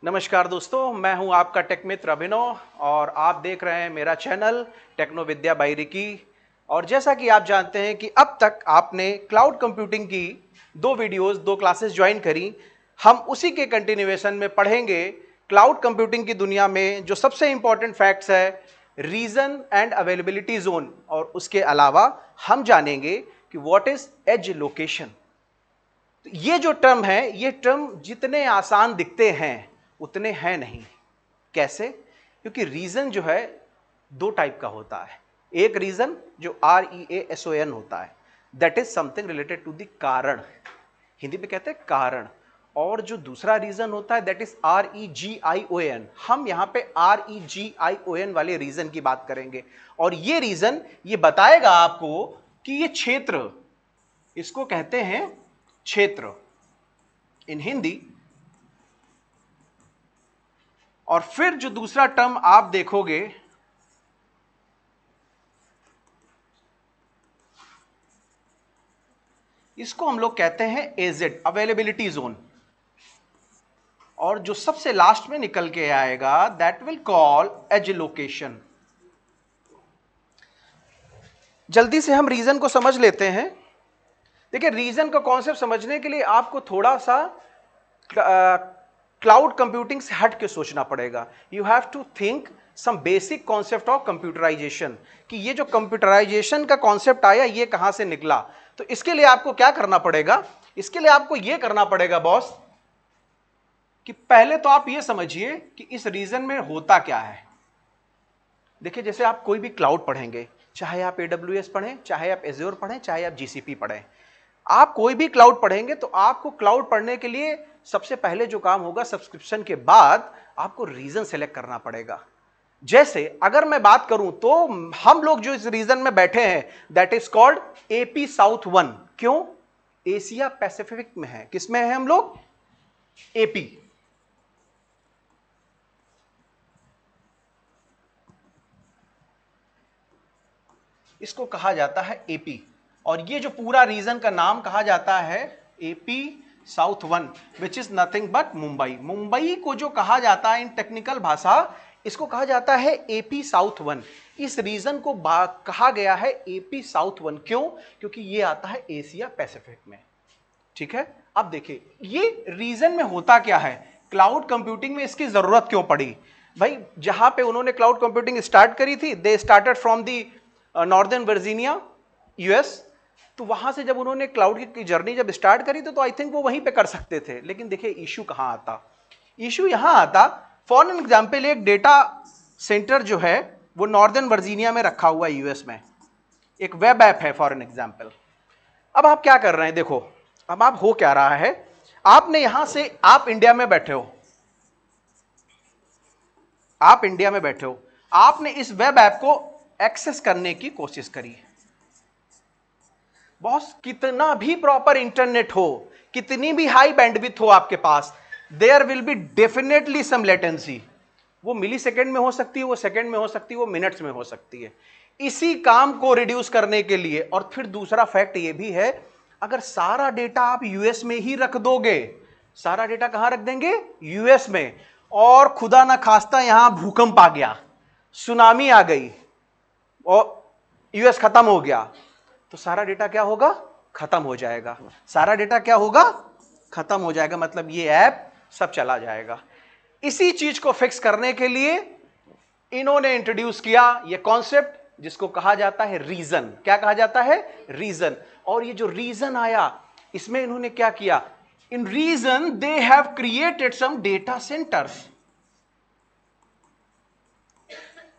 नमस्कार दोस्तों, मैं हूं आपका टेक मित्र अभिनव और आप देख रहे हैं मेरा चैनल टेक्नो विद्या बाय रिकी। और जैसा कि आप जानते हैं कि अब तक आपने क्लाउड कंप्यूटिंग की दो क्लासेस ज्वाइन करी। हम उसी के कंटिन्यूएशन में पढ़ेंगे क्लाउड कंप्यूटिंग की दुनिया में जो सबसे इंपॉर्टेंट फैक्ट्स है, रीजन एंड अवेलेबिलिटी जोन, और उसके अलावा हम जानेंगे कि व्हाट इज एज लोकेशन। तो ये जो टर्म है, ये टर्म जितने आसान दिखते हैं उतने हैं नहीं। कैसे? क्योंकि रीजन जो है दो टाइप का होता है। एक रीजन जो REASON होता है, that is something related to the कारण, हिंदी में कहते हैं कारण। और जो दूसरा रीजन होता है दैट इज REGION। हम यहां पे REGION वाले रीजन की बात करेंगे। और ये रीजन ये बताएगा आपको कि ये क्षेत्र, इसको कहते हैं क्षेत्र इन हिंदी। और फिर जो दूसरा टर्म आप देखोगे, इसको हम लोग कहते हैं AZ, अवेलेबिलिटी जोन। और जो सबसे लास्ट में निकल के आएगा that will call edge location. जल्दी से हम रीजन को समझ लेते हैं। देखिए, रीजन का कॉन्सेप्ट समझने के लिए आपको थोड़ा सा क्लाउड कंप्यूटिंग से हट के सोचना पड़ेगा। You have to think some basic concept of computerization, कि ये जो कंप्यूटराइजेशन का कॉन्सेप्ट आया ये कहां से निकला। तो इसके लिए आपको क्या करना पड़ेगा? इसके लिए आपको ये करना पड़ेगा बॉस कि पहले तो आप ये समझिए कि इस रीजन में होता क्या है। देखिए, जैसे आप कोई भी क्लाउड पढ़ेंगे, चाहे आप AWS पढ़ें, चाहे आप एज्योर पढ़ें, चाहे आप GCP पढ़ें, आप कोई भी क्लाउड पढ़ेंगे तो आपको क्लाउड पढ़ने के लिए सबसे पहले जो काम होगा, सब्सक्रिप्शन के बाद आपको रीजन सेलेक्ट करना पड़ेगा। जैसे अगर मैं बात करूं तो हम लोग जो इस रीजन में बैठे हैं that is called AP south 1। क्यों? एशिया पैसिफिक में है। किसमें है हम लोग? AP। इसको कहा जाता है AP। और ये जो पूरा रीजन का नाम कहा जाता है AP south 1, which is nothing but Mumbai. Mumbai को जो कहा जाता है इन टेक्निकल भाषा, इसको कहा जाता है AP साउथ 1। इस रीजन को कहा गया है AP साउथ 1। क्यों? क्योंकि ये आता है एशिया पैसिफिक में। ठीक है, अब देखिए ये रीजन में होता क्या है, क्लाउड कंप्यूटिंग में इसकी जरूरत क्यों पड़ी। भाई, जहां पे उन्होंने क्लाउड कंप्यूटिंग स्टार्ट करी थी, they started from the northern Virginia, US। तो वहां से जब उन्होंने क्लाउड की जर्नी जब स्टार्ट करी तो आई थिंक वो वहीं पे कर सकते थे। लेकिन देखिए इशू कहां आता, इशू यहां आता। फॉर एन एग्जाम्पल, एक डेटा सेंटर जो है वो नॉर्दर्न वर्जीनिया में रखा हुआ है US में, एक वेब ऐप है फॉर एन एग्जाम्पल। अब आप क्या कर रहे हैं, देखो अब आप हो क्या रहा है, आपने यहां से, आप इंडिया में बैठे हो, आप इंडिया में बैठे हो, आपने इस वेब ऐप को एक्सेस करने की कोशिश करी। बॉस, कितना भी प्रॉपर इंटरनेट हो, कितनी भी हाई बैंडविड्थ हो आपके पास, there will be definitely some latency. वो मिली सेकेंड में हो सकती है, वो सेकेंड में हो सकती है, वो मिनट्स में हो सकती है। इसी काम को रिड्यूस करने के लिए, और फिर दूसरा फैक्ट ये भी है, अगर सारा डेटा आप US में ही रख दोगे, सारा डेटा कहां रख देंगे? US में। और खुदा ना खास्ता यहां भूकंप आ गया, सुनामी आ गई और US खत्म हो गया, तो सारा डेटा क्या होगा? खत्म हो जाएगा। सारा डेटा क्या होगा? खत्म हो जाएगा। मतलब ये ऐप सब चला जाएगा। इसी चीज को फिक्स करने के लिए इन्होंने इंट्रोड्यूस किया ये कॉन्सेप्ट जिसको कहा जाता है रीजन। क्या कहा जाता है? रीजन। और ये जो रीजन आया, इसमें इन्होंने क्या किया? In region they have created some data centres.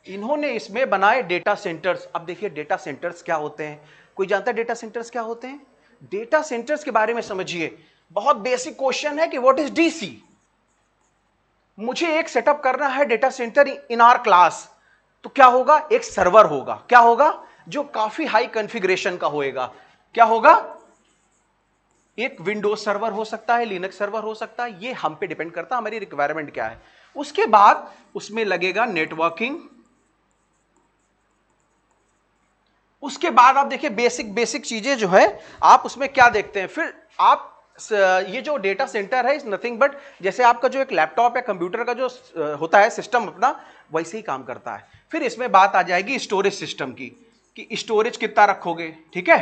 इन्होंने इसमें बनाए डेटा सेंटर्स। अब देखिए डेटा सेंटर्स क्या होते हैं, कोई जानता है डेटा सेंटर्स क्या होते हैं? डेटा सेंटर्स के बारे में समझिए। बहुत बेसिक क्वेश्चन है कि व्हाट इज DC। मुझे एक सेटअप करना है data centre in our class, तो क्या होगा? एक सर्वर होगा। क्या होगा? जो काफी हाई कॉन्फ़िगरेशन का होएगा। क्या होगा? एक विंडोज सर्वर हो सकता है, लिनक्स सर्वर हो सकता है, ये हम पे डिपेंड करता है हमारी रिक्वायरमेंट क्या है। उसके बाद उसमें लगेगा नेटवर्किंग। उसके बाद आप देखिए बेसिक बेसिक चीजें जो है आप उसमें क्या देखते हैं, फिर आप ये जो डेटा सेंटर है इज नथिंग बट जैसे आपका जो एक लैपटॉप या कंप्यूटर का जो होता है सिस्टम अपना, वैसे ही काम करता है। फिर इसमें बात आ जाएगी स्टोरेज सिस्टम की, कि स्टोरेज कितना रखोगे, ठीक है।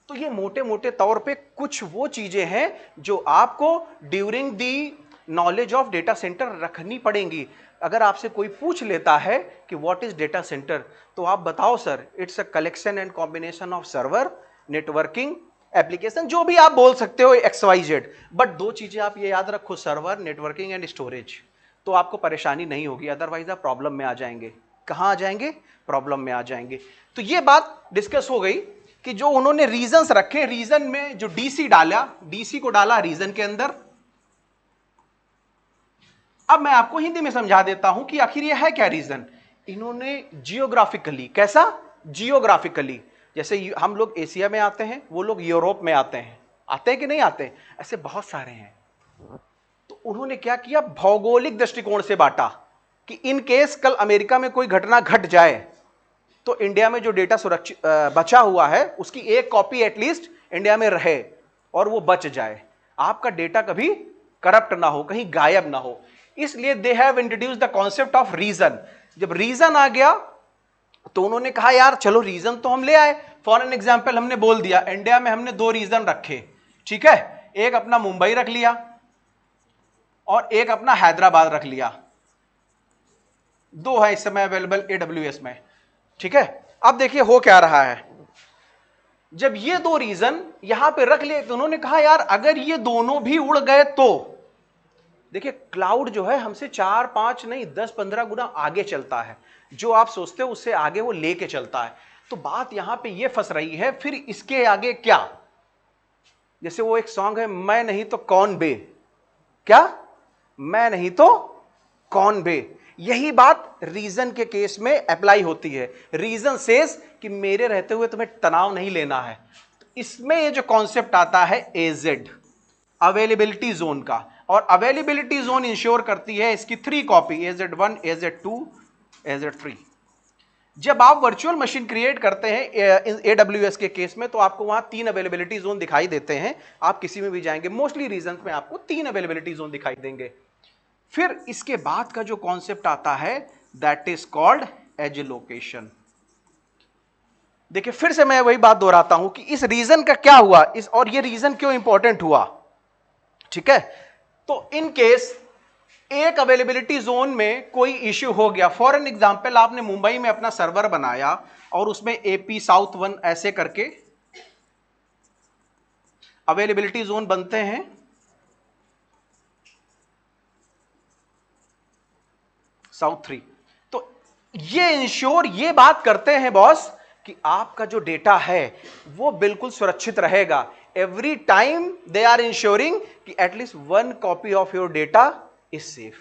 तो ये मोटे मोटे तौर पे कुछ वो चीजें हैं जो आपको during the knowledge of data centre रखनी पड़ेंगी। अगर आपसे कोई पूछ लेता है कि व्हाट इज डेटा सेंटर, तो आप बताओ sir it's a collection and combination of server, networking, application, जो भी आप बोल सकते हो XYZ, बट दो चीजें आप ये याद रखो, सर्वर, नेटवर्किंग एंड स्टोरेज, तो आपको परेशानी नहीं होगी। अदरवाइज आप प्रॉब्लम में आ जाएंगे। कहां आ जाएंगे? प्रॉब्लम में आ जाएंगे। तो ये बात डिस्कस हो गई कि जो उन्होंने रीजंस रखे, रीजन में जो डीसी डाला, डीसी को डाला रीजन के अंदर। अब मैं आपको हिंदी में समझा देता हूं कि आखिर ये है क्या रीजन। इन्होंने जियोग्राफिकली, कैसा? जियोग्राफिकली, जैसे हम लोग एशिया में आते हैं, वो लोग यूरोप में आते हैं, आते हैं कि नहीं आते? ऐसे बहुत सारे हैं। तो उन्होंने क्या किया, भौगोलिक दृष्टिकोण से बांटा कि इन केस कल अमेरिका में कोई घटना घट जाए तो इंडिया में जो डेटा सुरक्षित बचा हुआ है उसकी एक कॉपी एटलीस्ट इंडिया में रहे और वो बच जाए, आपका डेटा कभी करप्ट ना हो, कहीं गायब ना हो। इसलिए they have introduced the concept of region. जब रीजन आ गया तो उन्होंने कहा यार चलो रीजन तो हम ले आए। फॉर एन एग्जाम्पल हमने बोल दिया इंडिया में हमने दो रीजन रखे, ठीक है, एक अपना मुंबई रख लिया और एक अपना हैदराबाद रख लिया, दो है इस समय अवेलेबल AWS में, ठीक है। अब देखिए हो क्या रहा है, जब ये दो रीजन यहां पे रख लिए तो उन्होंने कहा यार अगर ये दोनों भी उड़ गए तो, देखिए क्लाउड जो है हमसे 4, 5 नहीं 10, 15 गुना आगे चलता है। जो आप सोचते हो उससे आगे वो लेके चलता है। तो बात यहां पे ये फंस रही है, फिर इसके आगे क्या? जैसे वो एक सॉन्ग है, मैं नहीं तो कौन बे, क्या? मैं नहीं तो कौन बे। यही बात रीजन के केस में अप्लाई होती है। रीजन सेज कि मेरे रहते हुए तुम्हें तनाव नहीं लेना है। तो इसमें ये जो कॉन्सेप्ट आता है AZ, अवेलेबिलिटी जोन का, और अवेलेबिलिटी जोन इंश्योर करती है इसकी 3 कॉपी, AZ1, AZ2, AZ3। जब आप वर्चुअल मशीन क्रिएट करते हैं AWS के केस में तो आपको वहां 3 अवेलेबिलिटी जोन दिखाई देते हैं। आप किसी में भी जाएंगे मोस्टली रीजन में आपको 3 अवेलेबिलिटी जोन दिखाई देंगे। फिर इसके बाद का जो कॉन्सेप्ट आता है that is called edge location. देखिए फिर से मैं वही बात दोहराता हूं कि इस रीजन का क्या हुआ, इस और ये रीजन क्यों इंपॉर्टेंट हुआ, ठीक है। तो इन केस एक अवेलेबिलिटी जोन में कोई इश्यू हो गया, फॉर एन एग्जांपल आपने मुंबई में अपना सर्वर बनाया और उसमें AP South 1 ऐसे करके अवेलेबिलिटी जोन बनते हैं। South 3, तो ये इंश्योर, ये बात करते हैं बॉस कि आपका जो डेटा है वो बिल्कुल सुरक्षित रहेगा। Every time they are ensuring कि at least 1 copy of your data is safe.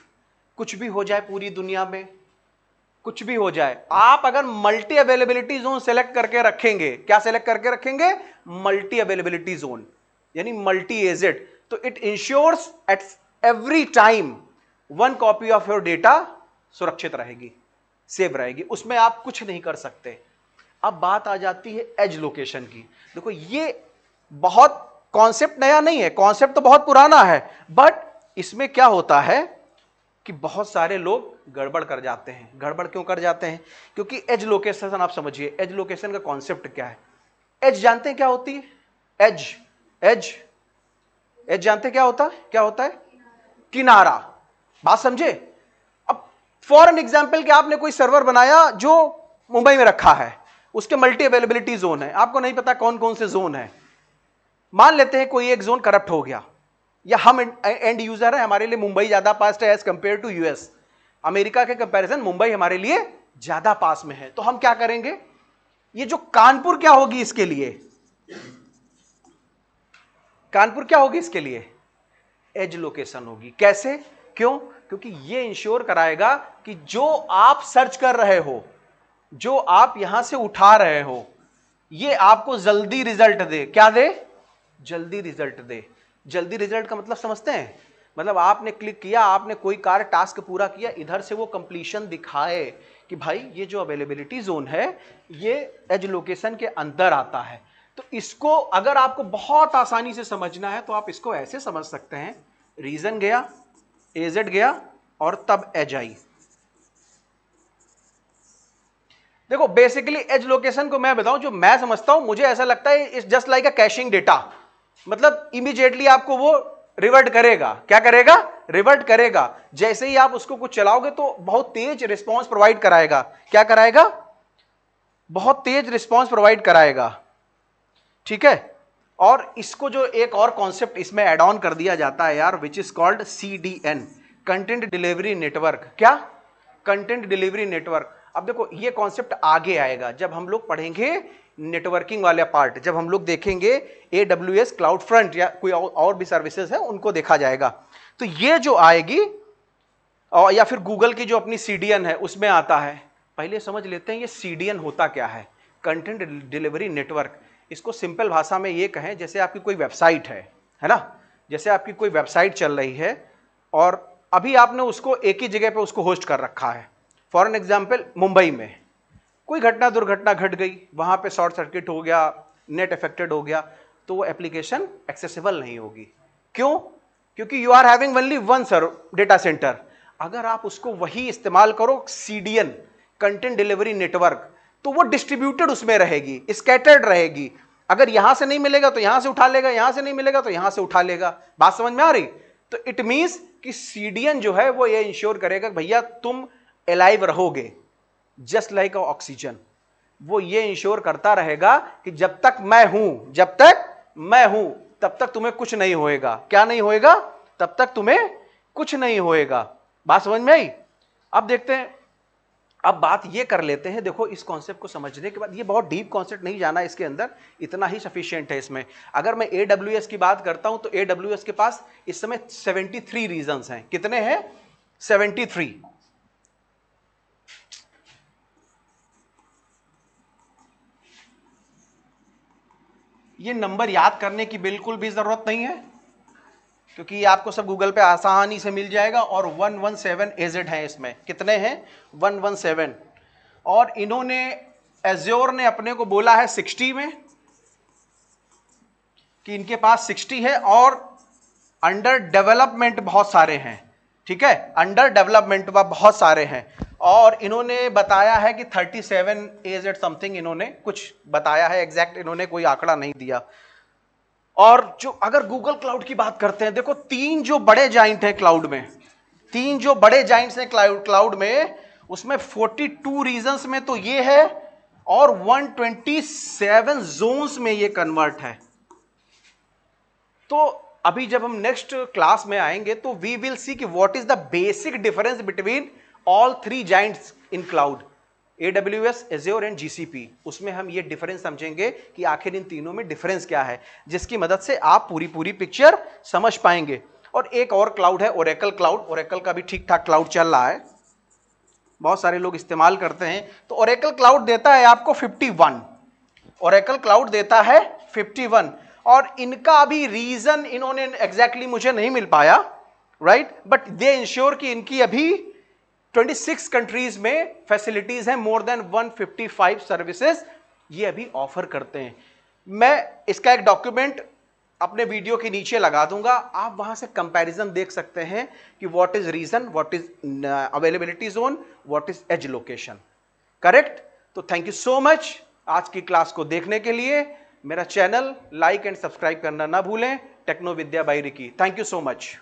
कुछ भी हो जाए पूरी दुनिया में, कुछ भी हो जाए, आप अगर मल्टी अवेलेबिलिटी जोन सेलेक्ट करके रखेंगे, क्या सेलेक्ट करके रखेंगे? मल्टी अवेलेबिलिटी जोन, यानी मल्टी AZ, तो it ensures at every time 1 copy of your data सुरक्षित रहेगी, सेव रहेगी, उसमें आप कुछ नहीं कर सकते। अब बात आ जाती है एज लोकेशन की। देखो ये बहुत कॉन्सेप्ट नया नहीं है, कॉन्सेप्ट तो बहुत पुराना है, बट इसमें क्या होता है कि बहुत सारे लोग गड़बड़ कर जाते हैं। गड़बड़ क्यों कर जाते हैं? क्योंकि एज लोकेशन, आप समझिए एज लोकेशन का कॉन्सेप्ट क्या है। एज जानते हैं क्या होती है? एज एज एज जानते हैं क्या होता है? क्या होता है? किनारा। बात समझे? अब फॉर एन एग्जाम्पल कि आपने कोई सर्वर बनाया जो मुंबई में रखा है, उसके मल्टी अवेलेबिलिटी जोन है, आपको नहीं पता कौन कौन से जोन है। मान लेते हैं कोई एक जोन करप्ट हो गया, या हम एंड यूजर है, हमारे लिए मुंबई ज्यादा पास है as compare to US। America के कंपैरिजन मुंबई हमारे लिए ज्यादा पास में है। तो हम क्या करेंगे? ये जो कानपुर क्या होगी इसके लिए? कानपुर क्या होगी इसके लिए? एज लोकेशन होगी। कैसे? क्यों? क्योंकि ये इंश्योर कराएगा कि जो आप सर्च कर रहे हो, जो आप यहां से उठा रहे हो, ये आपको जल्दी रिजल्ट दे। क्या दे? जल्दी रिजल्ट दे। जल्दी रिजल्ट का मतलब समझते हैं? मतलब आपने क्लिक किया, आपने कोई कार्य टास्क पूरा किया, इधर से वो कंप्लीशन दिखाए कि भाई ये जो अवेलेबिलिटी जोन है ये एज लोकेशन के अंदर आता है। तो इसको अगर आपको बहुत आसानी से समझना है तो आप इसको ऐसे समझ सकते हैं, रीजन गया, एजेड गया और तब एज आई। देखो बेसिकली एज लोकेशन को मैं बताऊं, जो मैं समझता हूं, मुझे ऐसा लगता है it's just like a caching data, मतलब इमीडिएटली आपको वो रिवर्ट करेगा। क्या करेगा? रिवर्ट करेगा। जैसे ही आप उसको कुछ चलाओगे तो बहुत तेज रिस्पॉन्स प्रोवाइड कराएगा। क्या कराएगा? बहुत तेज रिस्पॉन्स प्रोवाइड कराएगा। ठीक है। और इसको जो एक और कॉन्सेप्ट इसमें ऐड ऑन कर दिया जाता है यार, which is called CDN, content delivery network. क्या? Content delivery network. अब देखो ये कॉन्सेप्ट आगे आएगा जब हम लोग पढ़ेंगे नेटवर्किंग वाला पार्ट, जब हम लोग देखेंगे AWS क्लाउड फ्रंट या कोई और भी सर्विसेज है उनको देखा जाएगा। तो ये जो आएगी, और या फिर गूगल की जो अपनी CDN है उसमें आता है। पहले समझ लेते हैं ये CDN होता क्या है, कंटेंट डिलीवरी नेटवर्क। इसको सिंपल भाषा में ये कहें, जैसे आपकी कोई वेबसाइट है ना, जैसे आपकी कोई वेबसाइट चल रही है और अभी आपने उसको एक ही जगह पे उसको होस्ट कर रखा है। फॉर एन एग्जाम्पल, मुंबई में कोई घटना दुर्घटना घट गई, वहां पे शॉर्ट सर्किट हो गया, नेट अफेक्टेड हो गया, तो वो एप्लीकेशन एक्सेसिबल नहीं होगी। क्यों? क्योंकि you are having only one data centre. अगर आप उसको वही इस्तेमाल करो CDN, कंटेंट डिलीवरी नेटवर्क, तो वो डिस्ट्रीब्यूटेड उसमें रहेगी, स्कैटर्ड रहेगी। अगर यहां से नहीं मिलेगा तो यहां से उठा लेगा, यहां से नहीं मिलेगा तो यहां से उठा लेगा। बात समझ में आ रही? तो इट मींस कि CDN जो है वो ये इंश्योर करेगा कि भैया तुम एलाइव रहोगे, जस्ट लाइक ऑक्सीजन। वो ये इंश्योर करता रहेगा कि जब तक मैं हूं, जब तक मैं हूं तब तक तुम्हें कुछ नहीं होएगा। क्या नहीं होएगा? तब तक तुम्हें कुछ नहीं होएगा। बात समझ में आई? अब देखते हैं, अब बात ये कर लेते हैं। देखो इस कॉन्सेप्ट को समझने के बाद, ये बहुत डीप कॉन्सेप्ट नहीं जाना इसके अंदर, इतना ही सफिशिएंट है इसमें। अगर मैं AWS की बात करता हूं तो AWS के पास इस समय 73 रीजंस हैं। कितने हैं? 73। ये नंबर याद करने की बिल्कुल भी जरूरत नहीं है, क्योंकि ये आपको सब गूगल पे आसानी से मिल जाएगा। और 117 एजेड है इसमें। कितने हैं? 117। और इन्होंने, एज्योर ने अपने को बोला है 60 में, कि इनके पास 60 है, और अंडर डेवलपमेंट बहुत सारे हैं। ठीक है, अंडर डेवलपमेंट बहुत सारे हैं। और इन्होंने बताया है कि 37 एजेड समथिंग इन्होंने कुछ बताया है, एग्जैक्ट इन्होंने कोई आंकड़ा नहीं दिया। और जो अगर गूगल क्लाउड की बात करते हैं, देखो तीन जो बड़े जाइंट हैं क्लाउड में, तीन जो बड़े जाइंट्स हैं क्लाउड में, उसमें 42 रीजन्स में तो ये है, और 127 जोन्स में ये कन्वर्ट है। तो अभी जब हम नेक्स्ट क्लास में आएंगे तो वी विल सी कि what is the basic difference between all three Giants in cloud, AWS, Azure and GCP। उसमें हम ये डिफरेंस समझेंगे कि आखिर इन तीनों में डिफरेंस क्या है, जिसकी मदद से आप पूरी पिक्चर समझ पाएंगे। और एक और क्लाउड है ओरेकल क्लाउड। ओरेकल का भी ठीक ठाक क्लाउड चल रहा है, बहुत सारे लोग इस्तेमाल करते हैं। तो ओरेकल क्लाउड देता है आपको 51। ओरेकल क्लाउड देता है 51। और इनका अभी रीजन इन्होंने एग्जैक्टली मुझे नहीं मिल पाया, राइट, बट दे इंश्योर कि इनकी अभी 26 कंट्रीज में फैसिलिटीज हैं, मोर देन 155 सर्विसेज ये अभी ऑफर करते हैं। मैं इसका एक डॉक्यूमेंट अपने वीडियो के नीचे लगा दूंगा, आप वहां से कंपैरिजन देख सकते हैं कि what is region, what is availability zone, what is edge location. Correct? तो थैंक यू सो मच आज की क्लास को देखने के लिए। मेरा चैनल लाइक एंड सब्सक्राइब करना ना भूलें, techno Vidya by Ricky. Thank you so much.